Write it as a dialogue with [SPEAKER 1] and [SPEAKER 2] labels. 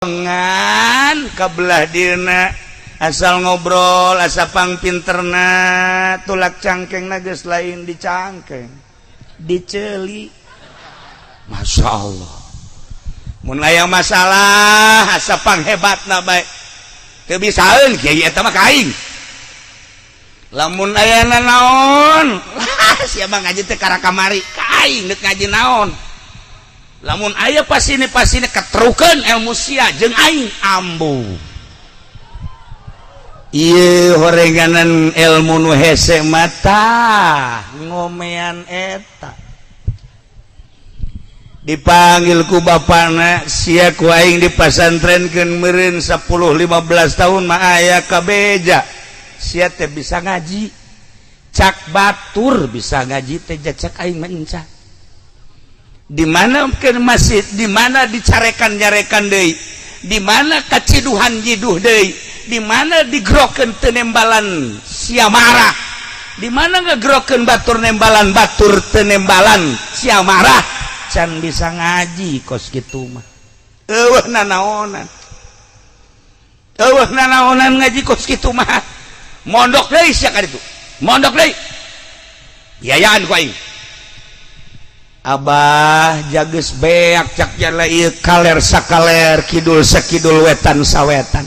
[SPEAKER 1] ngan kabelah dina asal ngobrol asapang pinterna tulak cangkeng nages lain dicangkeng diceli. Masya Allah mun aya masalah asapang hebatna bae teu bisaeun kiai eta mah kaing lamun aya naon sia mah ngaji teh kara kamari kaing deuk ngaji naon lamun aya pasine keterukeun ilmu sia jeung aing ambu ieu horenganan ilmu nu hese mata ngomean eta dipanggil ku bapana sia ku aing di pasantrenkeun meureun 10-15 tahun mah aya kabeja sia teh bisa ngaji cak batur bisa ngaji teh cak aing mah encah di mana ke masjid di mana dicarekan-nyarekan deui di mana kaciduhan jiduh deui di mana digrokeun teu nembalan sia marah di mana ngagrokeun batur nembalan batur teu nembalan sia marah can bisa ngaji kos kitu mah eueuh nanaonan ngaji kos kitu mah mondok deui sia ka ditu mondok deui yayaan ku aing Abah jages beak cak jala ieu kaler sakaler kidul sakidul wetan sawetan